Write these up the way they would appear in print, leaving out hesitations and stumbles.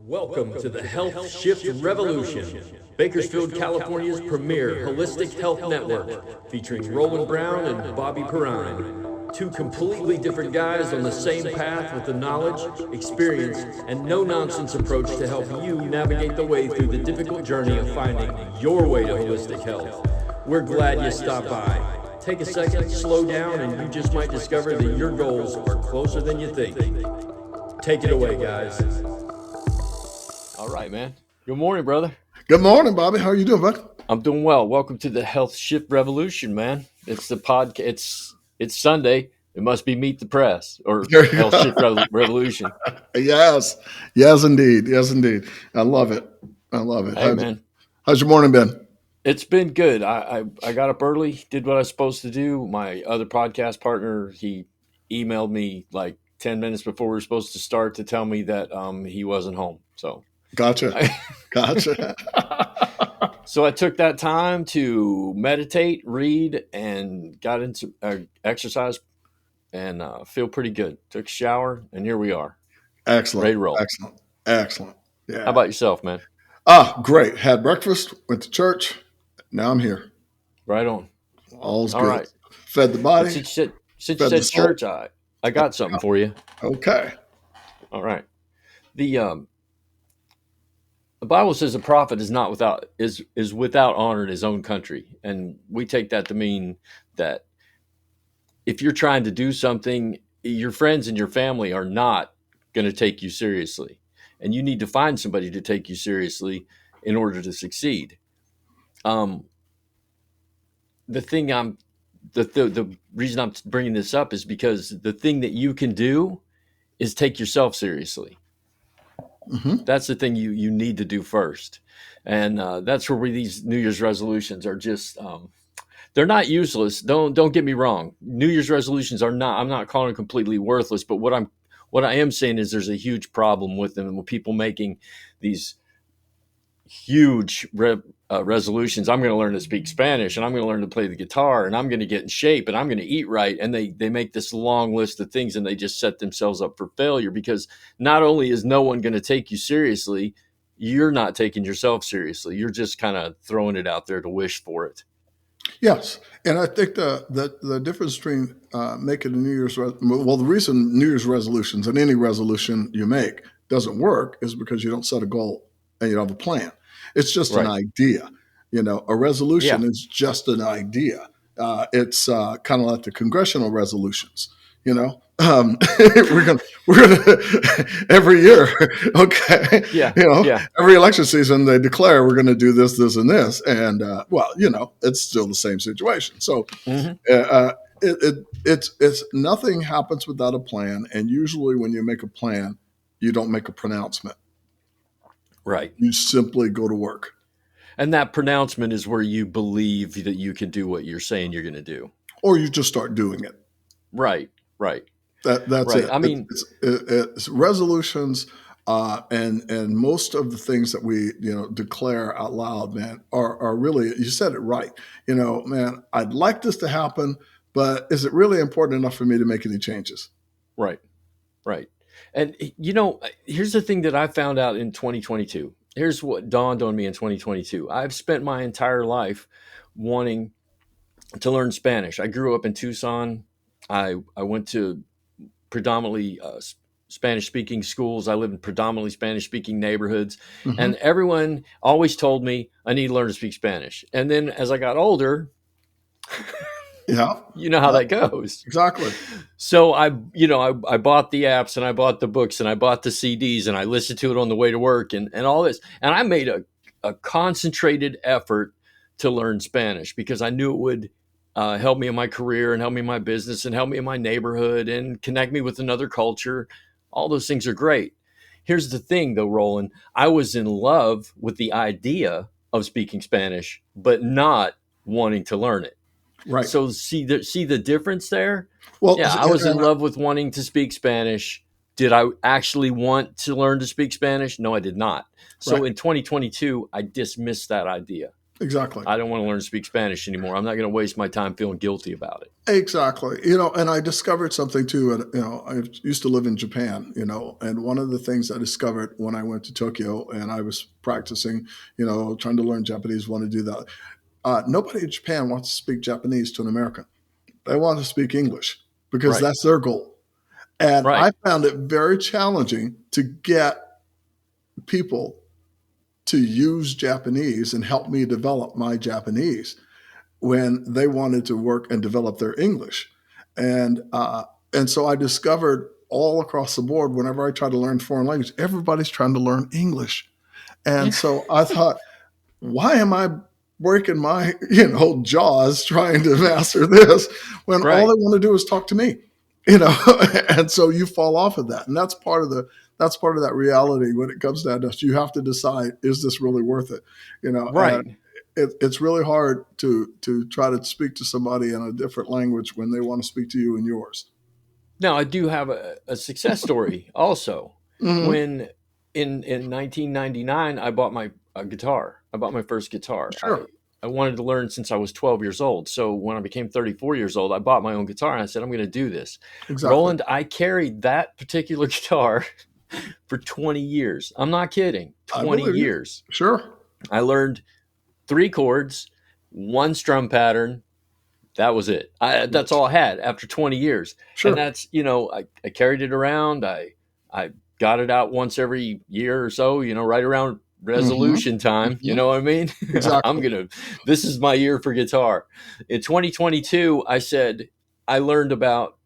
Welcome to the Health Shift Revolution, Bakersfield, California's premier holistic health network, featuring Roland Brown and Bobby Perrine. Two completely different guys on the same path with the knowledge, experience, and no-nonsense approach to help you navigate the way through the difficult journey of finding your way to holistic health. We're glad you stopped by. Take a second, slow down, and you just might discover that your goals are closer than you think. Take it away, guys. All right, man. Good morning, brother. Good morning, Bobby. How are you doing, bud? I'm doing well. Welcome to the Health Shift Revolution, man. It's the podcast. It's Sunday. It must be Meet the Press or Health Shift Revolution. Yes, indeed. I love it. Hey, man. How's your morning been? It's been good. I got up early, did what I was supposed to do. My other podcast partner, he emailed me like 10 minutes before we were supposed to start to tell me that he wasn't home. So. Gotcha. So I took that time to meditate, read, and got into exercise and feel pretty good. Took a shower, and here we are. Excellent. Ready to roll. Excellent. Yeah. How about yourself, man? Great. Had breakfast, went to church. Now I'm here. Right on. All's All good. Right. Fed the body. Since you said church, I got something for you. Okay. All right. The Bible says a prophet is without honor in his own country, and we take that to mean that if you're trying to do something, your friends and your family are not going to take you seriously, and you need to find somebody to take you seriously in order to succeed. The reason I'm bringing this up is because the thing that you can do is take yourself seriously. Mm-hmm. That's the thing you need to do first. And that's where these New Year's resolutions are just, they're not useless. Don't get me wrong. New Year's resolutions are not, I'm not calling them completely worthless, but what I am saying is there's a huge problem with them, and with people making these huge resolutions. I'm going to learn to speak Spanish, and I'm going to learn to play the guitar, and I'm going to get in shape, and I'm going to eat right. And they make this long list of things, and they just set themselves up for failure, because not only is no one going to take you seriously, you're not taking yourself seriously. You're just kind of throwing it out there to wish for it. Yes. And I think the difference between making a New Year's the reason New Year's resolutions and any resolution you make doesn't work is because you don't set a goal and you don't have a plan. It's just an idea. A resolution is just an idea. It's kind of like the congressional resolutions. We're gonna every year. Okay. Every election season they declare we're going to do this, and this, and it's still the same situation. So it's nothing happens without a plan, and usually when you make a plan, you don't make a pronouncement. Right. You simply go to work. And that pronouncement is where you believe that you can do what you're saying you're going to do. Or you just start doing it. Right. That's right. it. I mean, it's resolutions and most of the things that we, declare out loud, man, are really, you said it right. Man, I'd like this to happen, but is it really important enough for me to make any changes? Right. And, here's the thing that I found out in 2022. Here's what dawned on me in 2022. I've spent my entire life wanting to learn Spanish. I grew up in Tucson. I went to predominantly Spanish-speaking schools. I lived in predominantly Spanish-speaking neighborhoods. Mm-hmm. And everyone always told me I need to learn to speak Spanish. And then as I got older... Yeah. You know how that goes. Exactly. So I bought the apps, and I bought the books, and I bought the CDs, and I listened to it on the way to work and all this. And I made a concentrated effort to learn Spanish because I knew it would help me in my career and help me in my business and help me in my neighborhood and connect me with another culture. All those things are great. Here's the thing though, Roland, I was in love with the idea of speaking Spanish, but not wanting to learn it. Right. So see the difference there? Well, yeah, I was in love with wanting to speak Spanish. Did I actually want to learn to speak Spanish? No, I did not. So in 2022, I dismissed that idea. Exactly. I don't want to learn to speak Spanish anymore. I'm not going to waste my time feeling guilty about it. Exactly. And I discovered something too. And, I used to live in Japan, and one of the things I discovered when I went to Tokyo and I was practicing, trying to learn Japanese, want to do that. Nobody in Japan wants to speak Japanese to an American. They want to speak English because Right. that's their goal. And Right. I found it very challenging to get people to use Japanese and help me develop my Japanese when they wanted to work and develop their English. And so I discovered all across the board, whenever I try to learn foreign language, everybody's trying to learn English. And so I thought, why am I breaking my, jaws trying to master this when Right. all they want to do is talk to me, and so you fall off of that. And that's part of that reality when it comes down to us. You have to decide, is this really worth it? Right. And it's really hard to try to speak to somebody in a different language when they want to speak to you in yours. Now, I do have a success story also. Mm-hmm. When in 1999, I bought my guitar. I bought my first guitar. Sure. I wanted to learn since I was 12 years old. So when I became 34 years old, I bought my own guitar and I said, I'm going to do this. Exactly. Roland, I carried that particular guitar for 20 years. I'm not kidding. 20 years. Sure. I learned 3 chords, 1 strum pattern. That was it. That's all I had after 20 years. Sure. And that's, I carried it around. I got it out once every year or so, right around resolution time. Mm-hmm. You know what I mean? Exactly. This is my year for guitar. In 2022, I said, I learned about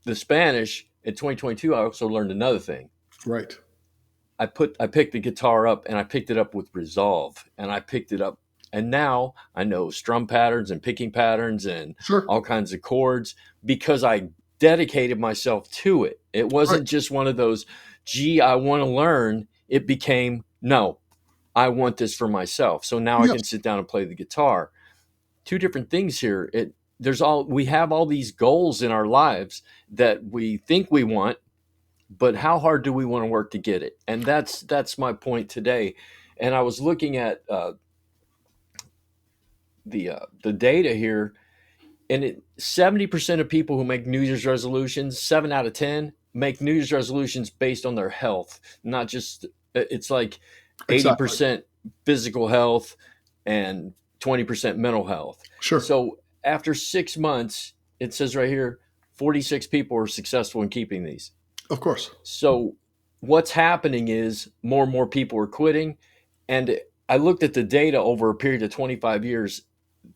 the Spanish. In 2022, I also learned another thing. Right. I picked the guitar up and I picked it up with resolve, and I picked it up. And now I know strum patterns and picking patterns and Sure. all kinds of chords because I dedicated myself to it. It wasn't just one of those, gee, I want to learn. It became, no, I want this for myself. So now I can sit down and play the guitar. 2 different things here. We have all these goals in our lives that we think we want, but how hard do we want to work to get it? And that's my point today. And I was looking at the data here, and 70% of people who make New Year's resolutions, 7 out of 10, make New Year's resolutions based on their health, not just. It's like 80% physical health and 20% mental health. Sure. So after 6 months, it says right here, 46 people are successful in keeping these. Of course. So what's happening is more and more people are quitting. And I looked at the data over a period of 25 years.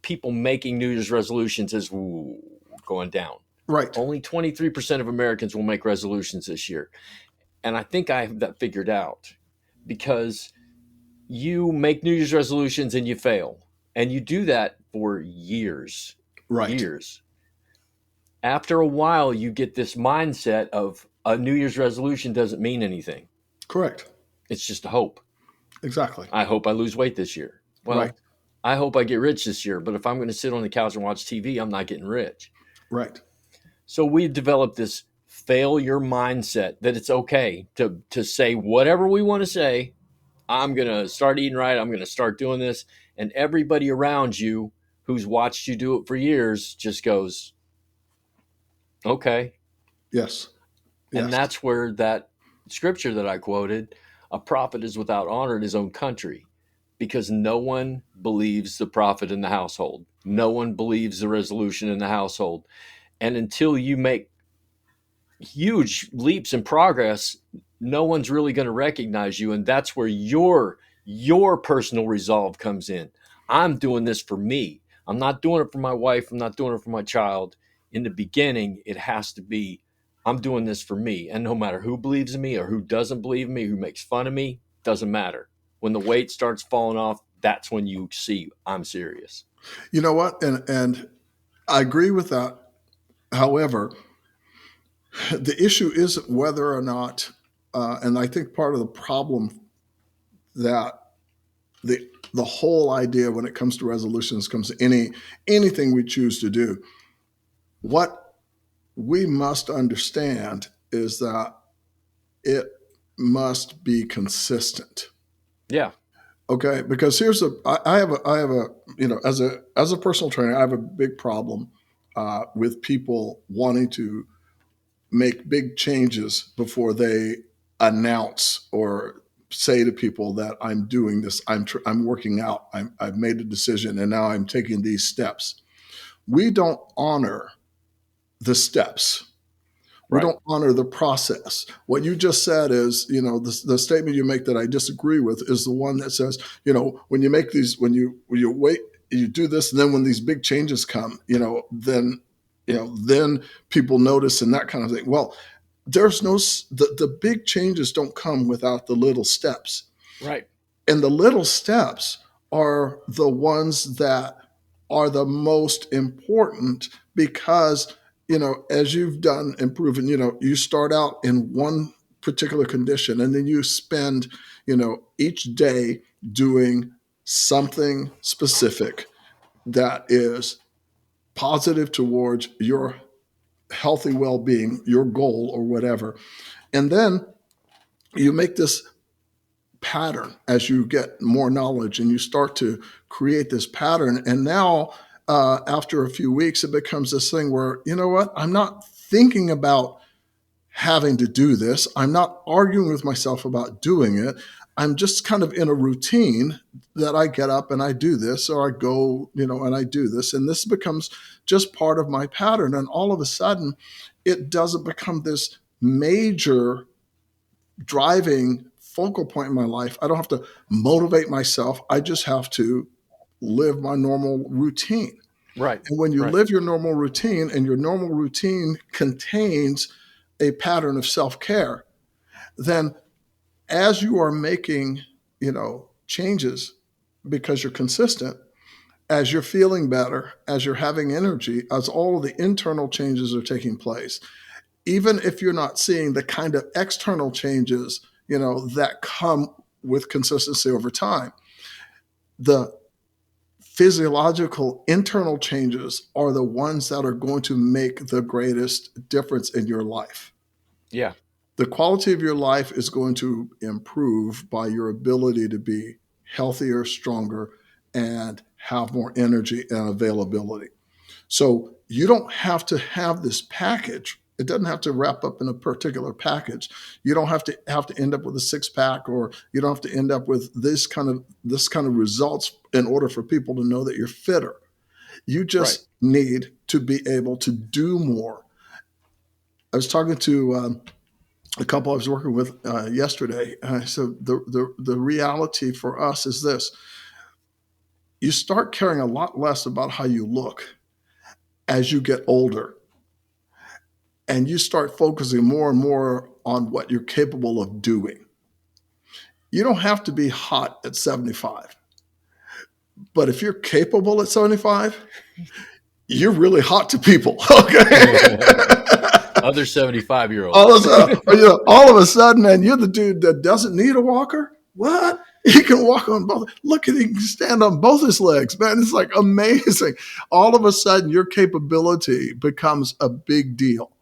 People making New Year's resolutions is going down. Right. Only 23% of Americans will make resolutions this year. And I think I have that figured out, because you make New Year's resolutions and you fail. And you do that for years. Right. Years. After a while, you get this mindset of a New Year's resolution doesn't mean anything. Correct. It's just a hope. Exactly. I hope I lose weight this year. Well, right. I hope I get rich this year. But if I'm going to sit on the couch and watch TV, I'm not getting rich. Right. So we've developed this failure mindset that it's okay to say whatever we want to say. I'm going to start eating right. I'm going to start doing this. And everybody around you who's watched you do it for years just goes, okay. Yes. And that's where that scripture that I quoted, a prophet is without honor in his own country, because no one believes the prophet in the household. No one believes the resolution in the household. And until you make huge leaps in progress, no one's really going to recognize you. And that's where your personal resolve comes in. I'm doing this for me. I'm not doing it for my wife. I'm not doing it for my child. In the beginning, it has to be, I'm doing this for me. And no matter who believes in me or who doesn't believe in me, who makes fun of me, doesn't matter. When the weight starts falling off, that's when you see I'm serious. You know what? And I agree with that. However, the issue isn't whether or not, and I think part of the problem that the whole idea when it comes to resolutions comes to anything we choose to do, what we must understand is that it must be consistent. Yeah. Okay, because I have a, as a personal trainer, I have a big problem with people wanting to make big changes before they announce or say to people that I'm doing this. I'm working out. I've made a decision, and now I'm taking these steps. We don't honor the steps. We Right. don't honor the process. What you just said is, the statement you make that I disagree with is the one that says, when you make these, when you wait, you do this, and then when these big changes come, then people notice and that kind of thing. Well, there's the big changes don't come without the little steps. Right. And the little steps are the ones that are the most important because, as you've done and proven, you start out in one particular condition and then you spend, each day doing something specific that is positive towards your healthy well-being, your goal or whatever. And then you make this pattern as you get more knowledge and you start to create this pattern. And now, after a few weeks, it becomes this thing where, you know what, I'm not thinking about having to do this. I'm not arguing with myself about doing it. I'm just kind of in a routine that I get up and I do this, or I go, and I do this. And this becomes just part of my pattern. And all of a sudden, it doesn't become this major driving focal point in my life. I don't have to motivate myself. I just have to live my normal routine. Right. And when you Right. live your normal routine and your normal routine contains a pattern of self-care, then as you are making, changes because you're consistent, as you're feeling better, as you're having energy, as all of the internal changes are taking place, even if you're not seeing the kind of external changes, that come with consistency over time, the physiological internal changes are the ones that are going to make the greatest difference in your life. Yeah. The quality of your life is going to improve by your ability to be healthier, stronger, and have more energy and availability. So you don't have to have this package. It doesn't have to wrap up in a particular package. You don't have to end up with a six pack, or you don't have to end up with this kind of results in order for people to know that you're fitter. You Right. just need to be able to do more. I was talking to a couple I was working with yesterday. So the reality for us is this: you start caring a lot less about how you look as you get older, and you start focusing more and more on what you're capable of doing. You don't have to be hot at 75, but if you're capable at 75, you're really hot to people. Okay. Other 75-year-olds. All of a sudden, and you're the dude that doesn't need a walker. What? He can walk on both. Look at he can stand on both his legs, man. It's like amazing. All of a sudden, your capability becomes a big deal.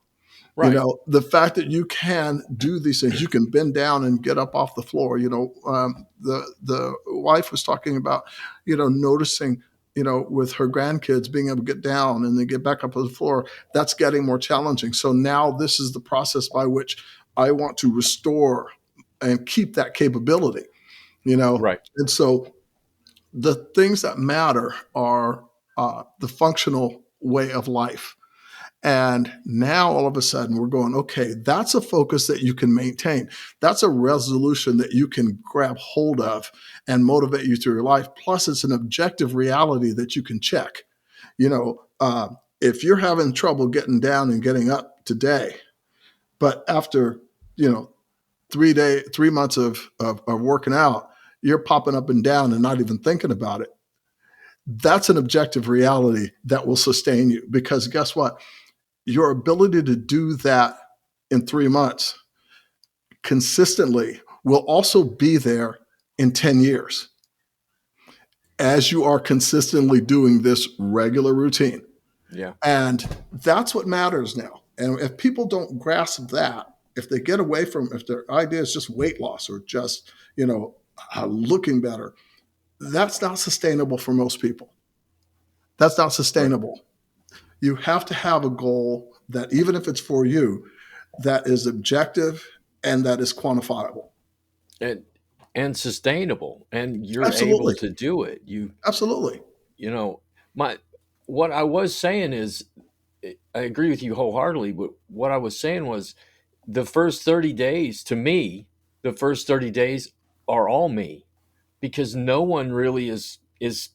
Right. The fact that you can do these things, you can bend down and get up off the floor. The wife was talking about, noticing, with her grandkids being able to get down and then get back up on the floor. That's getting more challenging. So now this is the process by which I want to restore and keep that capability. Right. And so the things that matter are the functional way of life. And now all of a sudden we're going, okay, that's a focus that you can maintain. That's a resolution that you can grab hold of and motivate you through your life. Plus, it's an objective reality that you can check. If you're having trouble getting down and getting up today, but after, 3 months of working out, you're popping up and down and not even thinking about it. That's an objective reality that will sustain you, because guess what? Your ability to do that in 3 months consistently will also be there in 10 years as you are consistently doing this regular routine. Yeah. And that's what matters now. And if people don't grasp that, if their idea is just weight loss or just, looking better, That's not sustainable for most people. That's not Right. sustainable. You have to have a goal that, even if it's for you, that is objective and that is quantifiable. and and sustainable, and you're able Absolutely. to do it. Absolutely. You know, my what I was saying is, I agree with you wholeheartedly, but what I was saying was the first 30 days, to me, the first 30 days are all me, because no one really is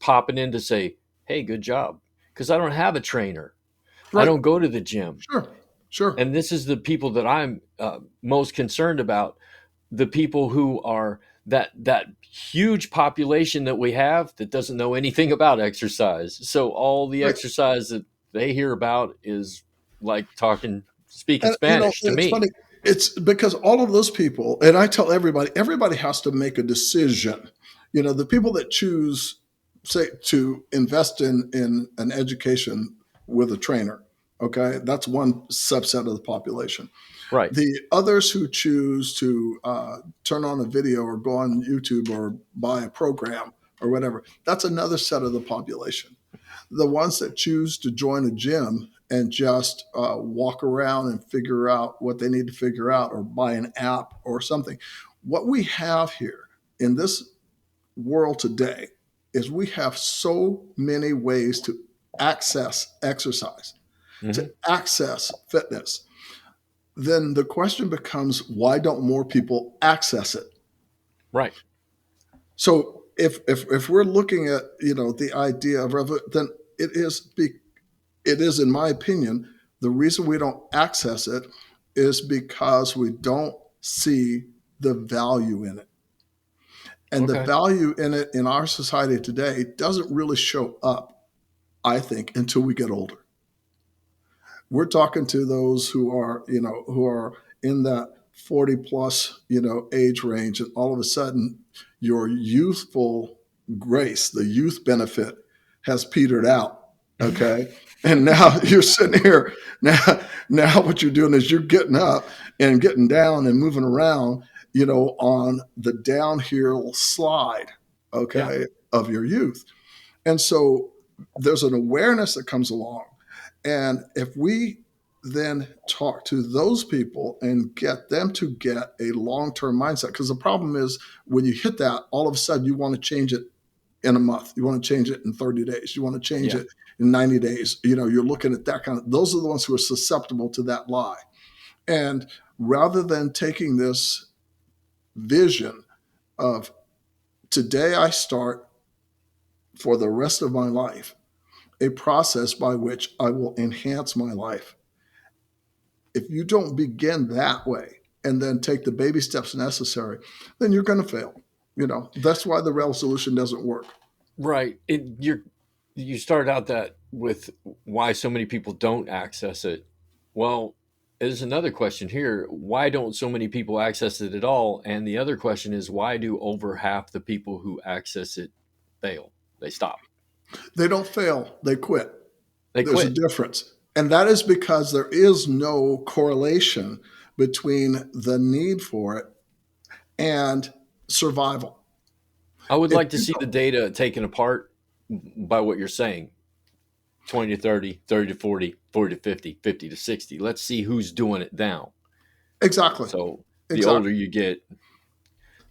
popping in to say, "Hey, good job," because I don't have a trainer. I Right. don't go to the gym. Sure. Sure. And this is the people that I'm most concerned about, the people who are that huge population that we have that doesn't know anything about exercise. So all the Right. exercise that they hear about is like speaking And Spanish to it's me. funny. It's because all of those people, and I tell everybody, everybody has to make a decision. The people that choose, say, to invest in an education with a trainer, okay, that's one subset of the population. Right. The others who choose to turn on a video or go on YouTube or buy a program or whatever, that's another set of the population. The ones that choose to join a gym and just walk around and figure out what they need to figure out, or buy an app or something. What we have here in this world today is we have so many ways to access exercise, to Hmm. access fitness. Then the question becomes, why don't more people access it? Right. So if we're looking at the idea of then it is it is, in my opinion, the reason we don't access it is because we don't see the value in it. And the Okay. value in it in our society today doesn't really show up, I think, until we get older. We're talking to those who are in that 40 plus, age range, and all of a sudden your youthful grace, the youth benefit, has petered out. Okay. And now you're sitting here. Now what you're doing is you're getting up and getting down and moving around, on the downhill slide, Yeah. okay, of your youth. And so there's an awareness that comes along. And if we then talk to those people and get them to get a long term mindset, because the problem is when you hit that, all of a sudden you want to change it in a month, you want to change it in 30 days, you want to change Yeah. it in 90 days. You're looking at that those are the ones who are susceptible to that lie. And rather than taking this vision of today, I start for the rest of my life a process by which I will enhance my life. If you don't begin that way and then take the baby steps necessary, then you're going to fail. That's why the resolution doesn't work. Right. You started out that with why so many people don't access it. Well, there's another question here. Why don't so many people access it at all? And the other question is, why do over half the people who access it fail? They stop. They don't fail, they quit. They There's a quit. difference. And that is because there is no correlation between the need for it and survival. I would If like to you see the don't, data taken apart by what you're saying. 20 to 30, 30 to 40, 40 to 50, 50 to 60. Let's see who's doing it now. exactly, So the older exactly. you get,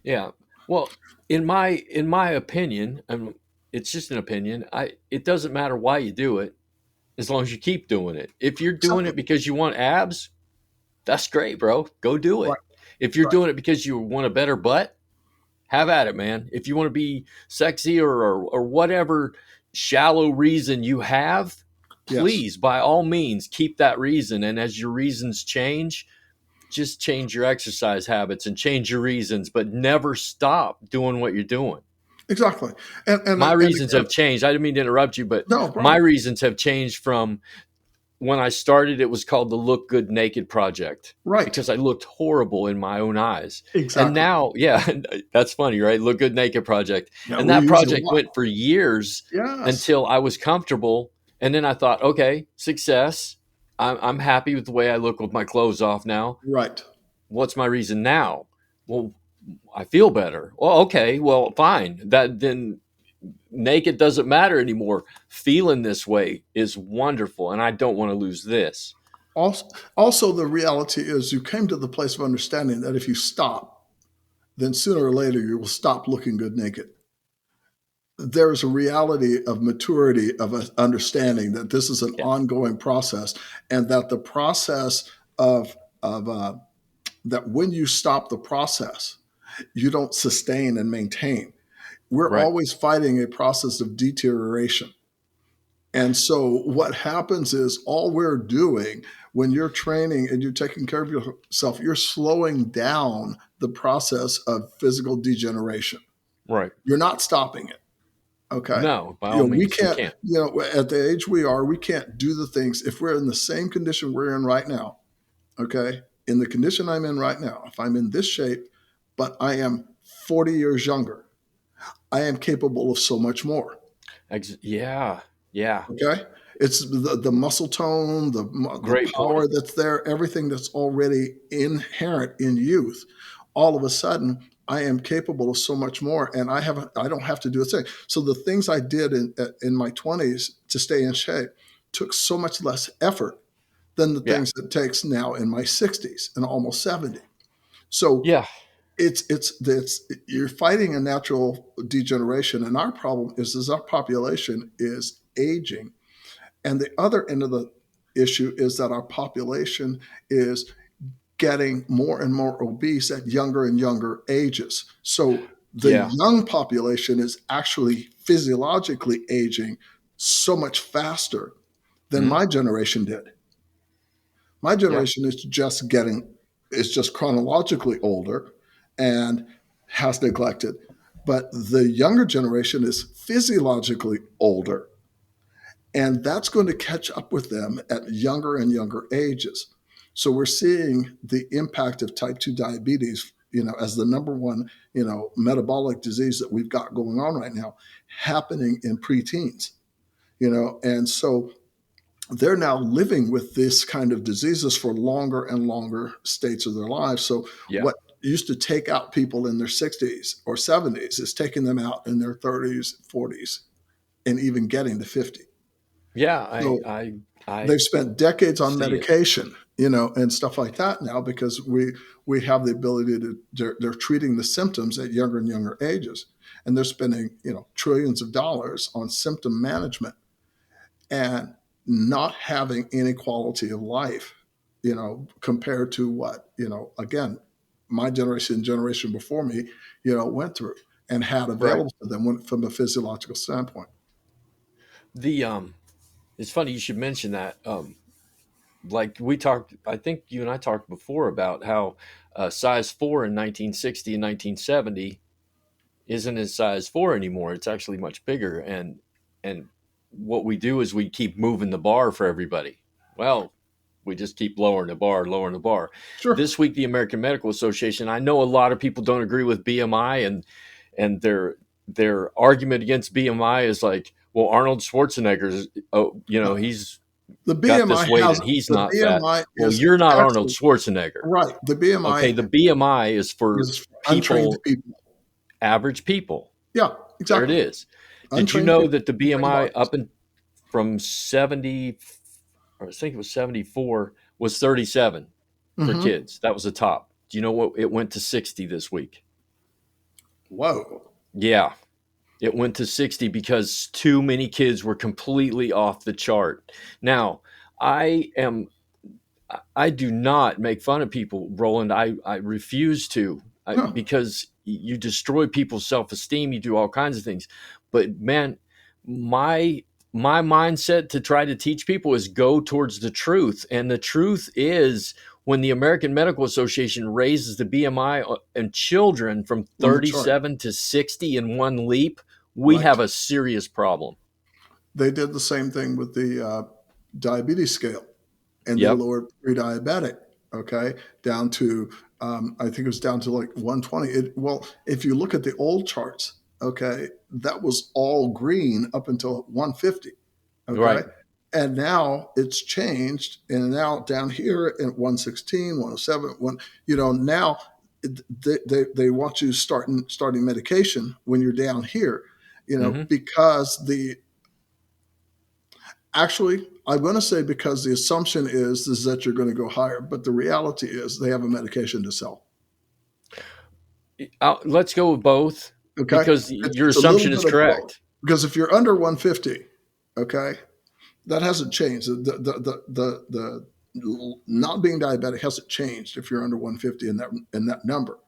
yeah. Well, in my opinion, and it's just an opinion, it doesn't matter why you do it as long as you keep doing it. If you're doing Exactly. it because you want abs, that's great, bro. Go do Right, it. If you're right. doing it because you want a better butt, have at it, man. If you want to be sexy or whatever shallow reason you have, Yes, please, by all means, keep that reason. And as your reasons change, just change your exercise habits and change your reasons, but never stop doing what you're doing. exactly. And My reasons again, have changed. I didn't mean to interrupt you, but no my problem. reasons have changed from when I started. It was called the Look Good Naked Project Right, because I looked horrible in my own eyes. And exactly. now, yeah, that's funny, right? Look Good Naked Project. Yeah, And we that use it a project lot. went for years Yes, until I was comfortable. And then I thought, okay, success. I'm happy with the way I look with my clothes off now. right. What's my reason now? Well, I feel better. Well, okay, well, fine. That then naked doesn't matter anymore. Feeling this way is wonderful, and I don't want to lose this. Also, the reality is you came to the place of understanding that if you stop, then sooner or later you will stop looking good naked. There's a reality of maturity, of understanding that this is an Yeah. ongoing process, and that the process of that when you stop the process, you don't sustain and maintain. We're Right. always fighting a process of deterioration. And so what happens is all we're doing when you're training and you're taking care of yourself, you're slowing down the process of physical degeneration. Right. You're not stopping it. Okay. No, by all We means, you can't, can't. at the age we are, we can't do the things if we're in the same condition we're in right now. Okay. In the condition I'm in right now, if I'm in this shape, but I am 40 years younger, I am capable of so much more. Yeah. Yeah. Okay. It's the muscle tone, the Great power point. that's there, everything that's already inherent in youth. All of a sudden, I am capable of so much more, and I don't have to do a thing. So the things I did in my 20s to stay in shape took so much less effort than the Yeah. things it takes now in my 60s and almost 70. So Yeah. it's you're fighting a natural degeneration, and our problem is our population is aging, and the other end of the issue is that our population is getting more and more obese at younger and younger ages. So the Yeah. young population is actually physiologically aging so much faster than Mhm. my generation did. My Yeah. generation is just chronologically older and has neglected. But the younger generation is physiologically older, and that's going to catch up with them at younger and younger ages. So we're seeing the impact of type 2 diabetes, as the number one, metabolic disease that we've got going on right now, happening in preteens, and so they're now living with this kind of diseases for longer and longer states of their lives. So Yeah. what used to take out people in their 60s or 70s is taking them out in their 30s, 40s, and even getting to 50. Yeah. So I they've spent decades on see it. medication, and stuff like that now because we have the ability they're treating the symptoms at younger and younger ages, and they're spending trillions of dollars on symptom management and not having any quality of life, compared to what, again, my generation before me, went through and had Right. available to them from a physiological standpoint. The It's funny you should mention that. Like we talked, I think you and I talked before about how size 4 in 1960 and 1970 isn't as size 4 anymore. It's actually much bigger, and what we do is we keep moving the bar for everybody. Well, we just keep lowering the bar, lowering the bar. Sure. This week, the American Medical Association. I know a lot of people don't agree with BMI, and their argument against BMI is like, well, Arnold Schwarzenegger's, he's The got BMI this weight has and he's the not fat. BMI Well, is you're not Arnold actually Schwarzenegger. right. The Okay, BMI the BMI is for is untrained people, people. average people. Yeah, There it exactly. is. Did you Untrained know people, that the untrained BMI bodies. from 70, or I think it was 74, was 37 for Hmm. kids? That was the top. Do you know what? It went to 60 this week. Whoa. Yeah, it went to 60 because too many kids were completely off the chart. Now, I am I do not make fun of people, Roland. I refuse to, Huh. because you destroy people's self esteem. You do all kinds of things. But man, my my mindset to try to teach people is go towards the truth, and the truth is when the American Medical Association raises the BMI in children from On the chart. 37 to 60 in one leap, we Right. have a serious problem. They did the same thing with the diabetes scale, and they Yep. lowered pre-diabetic, okay, down to I think it was down to like 120. Well, if you look at the old charts, okay, that was all green up until 150, okay, Right. and now it's changed, and now down here at 116, 107, now they want you starting medication when you're down here. Hmm. because I'm going to say because the assumption is that you're going to go higher, but the reality is they have a medication to sell. Let's go with both Okay. because It's, your it's a little assumption bit is of both correct. because if you're under 150, okay, that hasn't changed. The not being diabetic hasn't changed if you're under 150 in that number.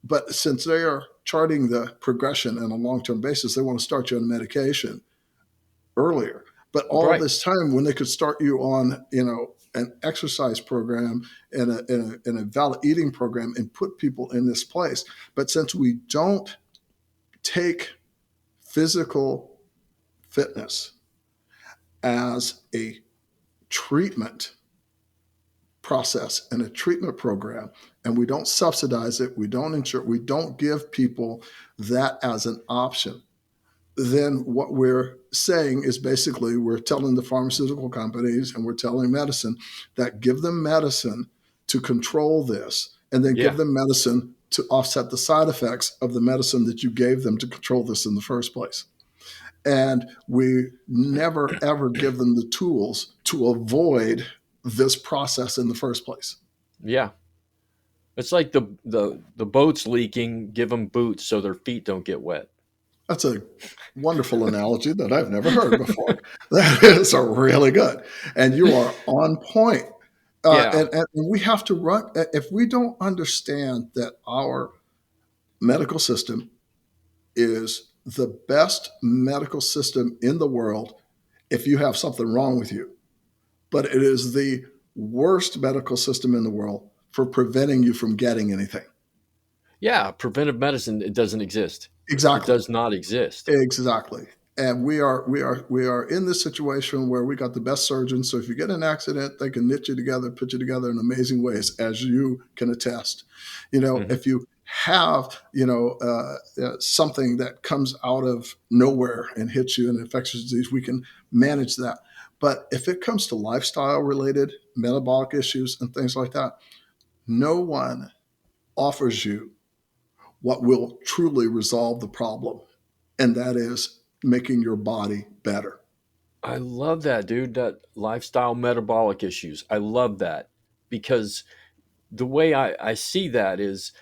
But since they are charting the progression on a long-term basis, they want to start you on medication earlier. But all Right. this time, when they could start you on, an exercise program and a valid eating program and put people in this place. But since we don't take physical fitness as a treatment process and a treatment program, and we don't subsidize it, we don't insure, we don't give people that as an option, then what we're saying is basically we're telling the pharmaceutical companies and we're telling medicine that give them medicine to control this, and then give Yeah. them medicine to offset the side effects of the medicine that you gave them to control this in the first place. And we never ever give them the tools to avoid this process in the first place. Yeah. It's like the boat's leaking. Give them boots so their feet don't get wet. That's a wonderful analogy that I've never heard before. That is a really good. And you are on point. Yeah. And we have to run, if we don't understand that our medical system is the best medical system in the world if you have something wrong with you, but it is the worst medical system in the world for preventing you from getting anything. Yeah. Preventive medicine, it doesn't exist. It Exactly. does not exist. Exactly. And we are in this situation where we got the best surgeons. So if you get in an accident, they can knit you together, put you together in amazing ways, as you can attest. Hmm. If you have something that comes out of nowhere and hits you, an infectious disease, we can manage that. But if it comes to lifestyle related metabolic issues and things like that, no one offers you what will truly resolve the problem, and that is making your body better. I love that, dude. That lifestyle metabolic issues. I love that because the way I see that is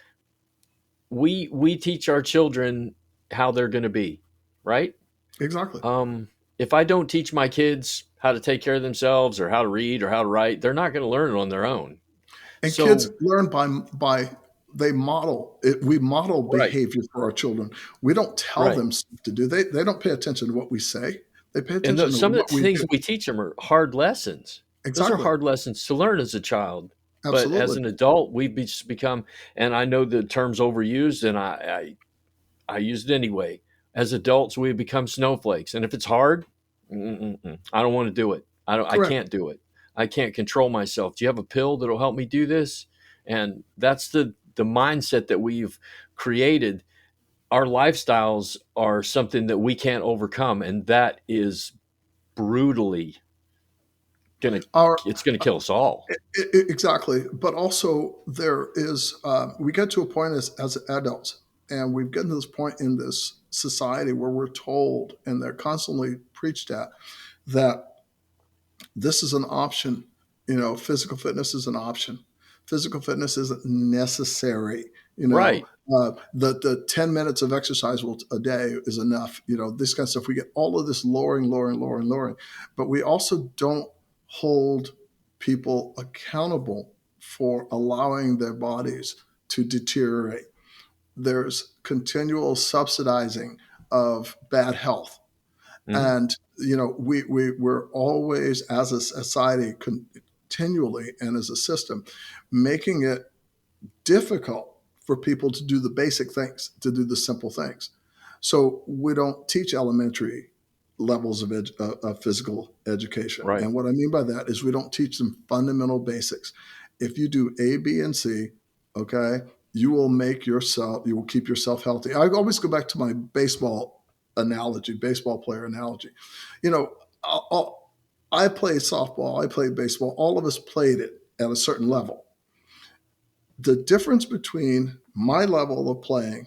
we teach our children how they're going to be, right? Exactly. Um, if I don't teach my kids how to take care of themselves or how to read or how to write, they're not going to learn it on their own. And kids So, learn by they model it. We model right, behavior for our children. We don't tell right. them stuff to do. They don't pay attention to what we say. They pay And attention to some of what the we things do. we teach them are hard lessons. Those are Exactly. hard lessons to learn as a child. But as Absolutely. an adult, just become, and I know the term's overused, and I use it anyway. As adults, we become snowflakes, and if it's hard, I don't want to do it. I Correct. can't do it. I can't control myself. Do you have a pill that'll help me do this? And that's the mindset that we've created. Our lifestyles are something that we can't overcome, and that is brutally gonna Our it's gonna kill us all. Exactly. But also, there is, we get to a point as adults, and we've gotten to this point in this society where we're told, and they're constantly preached at, that this is an option. Physical fitness is an option. Physical fitness isn't necessary. Right. The 10 minutes of exercise a day is enough. This kind of stuff. We get all of this lowering. But we also don't hold people accountable for allowing their bodies to deteriorate. There's continual subsidizing of bad health, Hmm. and we're always, as a society, continually, and as a system, making it difficult for people to do the basic things, to do the simple things. So we don't teach elementary levels of physical education. Right. And what I mean by that is we don't teach them fundamental basics. If you do A, B, and C, okay, you you will keep yourself healthy. I always go back to my baseball player analogy. You know, I played softball, I played baseball, all of us played it at a certain level. The difference between my level of playing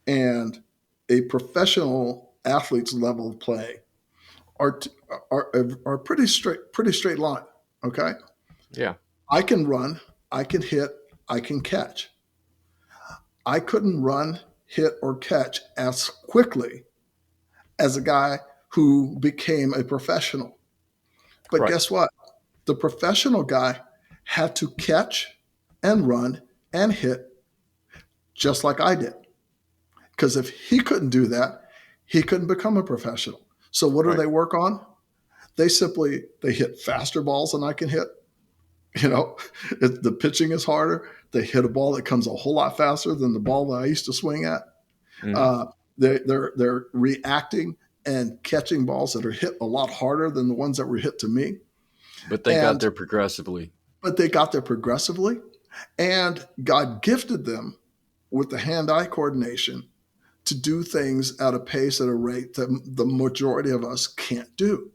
and a professional athletes' level of play are are pretty straight line. Okay, Yeah. I can run, I can hit, I can catch. I couldn't run, hit, or catch as quickly as a guy who became a professional. But Right. guess what? The professional guy had to catch and run and hit just like I did. Because if he couldn't do that, he couldn't become a professional. So what do Right. they work on? They hit faster balls than I can hit. You know, the pitching is harder. They hit a ball that comes a whole lot faster than the ball that I used to swing at. Mhm. Uh, they're reacting and catching balls that are hit a lot harder than the ones that were hit to me. But they got And there progressively. but they got there progressively, and God gifted them with the hand-eye coordination to do things at a pace, at a rate that the majority of us can't do.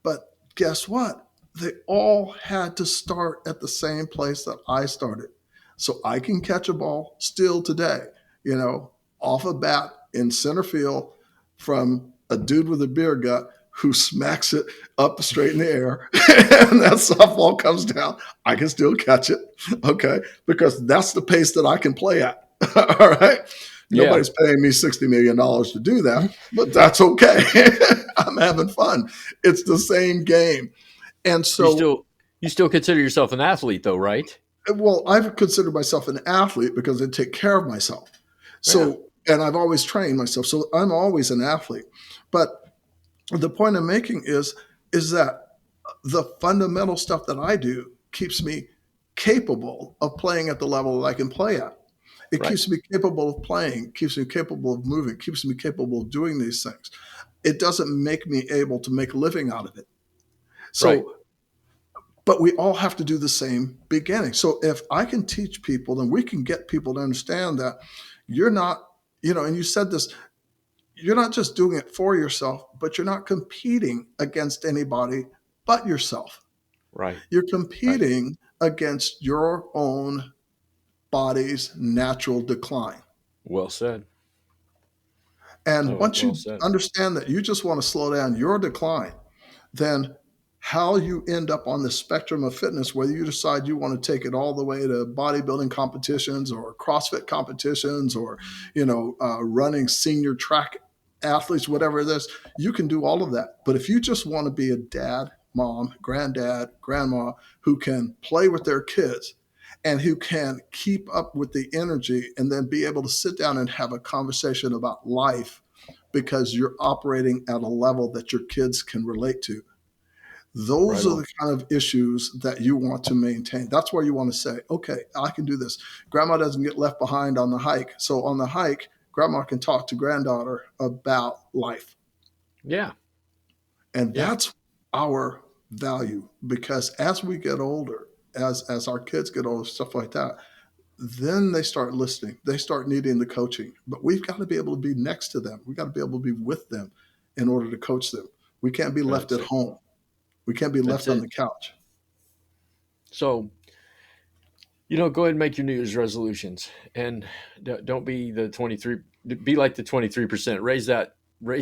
But guess what? They all had to start at the same place that I started. So I can catch a ball still today, you know, off a bat in center field from a dude with a beer gut who smacks it up straight in the air and that softball comes down. I can still catch it, okay, because that's the pace that I can play at. All right. Yeah. Nobody's paying me $60 million to do that, but that's okay. I'm having fun. It's the same game. And You so, still you still consider yourself an athlete though, right? well, I've considered myself an athlete because I take care of myself. Yeah. So, and I've always trained myself. So I'm always an athlete. But the point I'm making is that the fundamental stuff that I do keeps me capable of playing at the level that I can play at. It Right. keeps me capable of playing, keeps me capable of moving, keeps me capable of doing these things. It doesn't make me able to make a living out of it. Right. So, but we all have to do the same beginning. So if I can teach people, then we can get people to understand that you're not, you know, and you said this, you're not just doing it for yourself, but you're not competing against anybody but yourself. Right. You're Right. competing against your own body's natural decline. Well said. And Oh, once well you said. understand that you just want to slow down your decline, then how you end up on the spectrum of fitness, whether you decide you want to take it all the way to bodybuilding competitions or CrossFit competitions or, running senior track athletes, whatever it is, you can do all of that. But if you just want to be a dad, mom, granddad, grandma who can play with their kids and who can keep up with the energy and then be able to sit down and have a conversation about life because you're operating at a level that your kids can relate to, those Right are on. the kind of issues that you want to maintain. That's where you want to say, okay, I can do this. Grandma doesn't get left behind on the hike. So on the hike, grandma can talk to granddaughter about life. Yeah. And Yeah. that's our value, because as we get older, as our kids get older, stuff like that, then they start listening. They start needing the coaching. But we've got to be able to be next to them. We've got to be able to be with them in order to coach them. We can't be left That's at it. home. We can't be That's left on it. the couch. So, go ahead and make your New Year's resolutions, and don't be the 23. Be like the 23%. Raise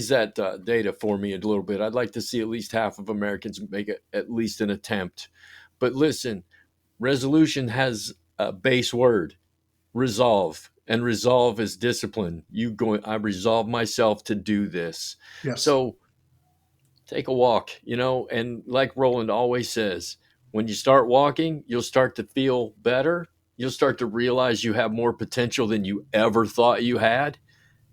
that data for me a little bit. I'd like to see at least half of Americans make at least an attempt. But listen, resolution has a base word, resolve, and resolve is discipline. I resolve myself to do this. Yes. So take a walk, and like Roland always says, when you start walking, you'll start to feel better. You'll start to realize you have more potential than you ever thought you had.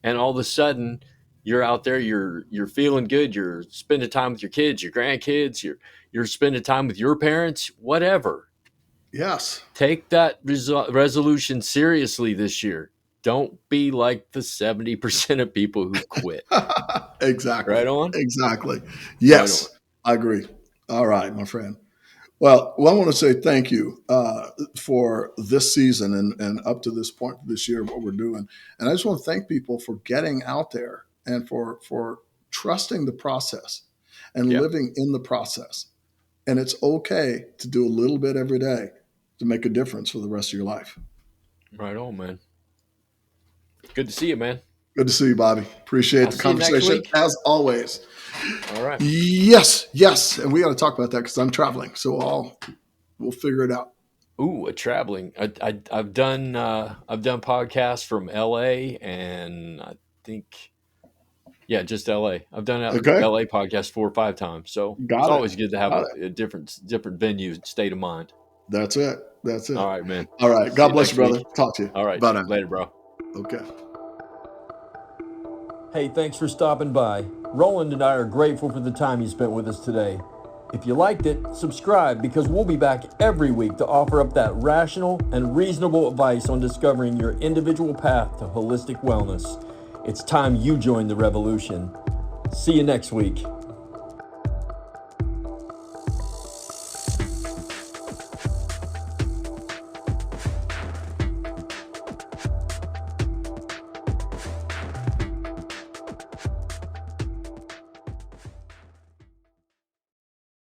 And all of a sudden, you're out there, you're feeling good, you're spending time with your kids, your grandkids, you're spending time with your parents, whatever. Yes. Take that resolution seriously this year. Don't be like the 70% of people who quit. Exactly. Right on? Exactly. Right on. Yes, I agree. All right, my friend. Well, I want to say thank you for this season and up to this point this year, what we're doing. And I just want to thank people for getting out there and for trusting the process and Yep. living in the process. And it's okay to do a little bit every day to make a difference for the rest of your life. Right on, man. Good to see you, man. Good to see you, Bobby. Appreciate I'll the see you next conversation week. as always. All right. Yes. And we got to talk about that because I'm traveling. So we'll figure it out. Ooh, traveling. I've done podcasts from LA and I think just LA. I've done Okay. LA podcast 4 or 5 times. So Got it's it. always good to have Got a different venue, state of mind. That's it. All right, man. All right. See God you bless you, next brother. week. Talk to you. All right. Bye now. Later, bro. Okay. Hey, thanks for stopping by. Roland and I are grateful for the time you spent with us today. If you liked it, subscribe because we'll be back every week to offer up that rational and reasonable advice on discovering your individual path to holistic wellness. It's time you join the revolution. See you next week.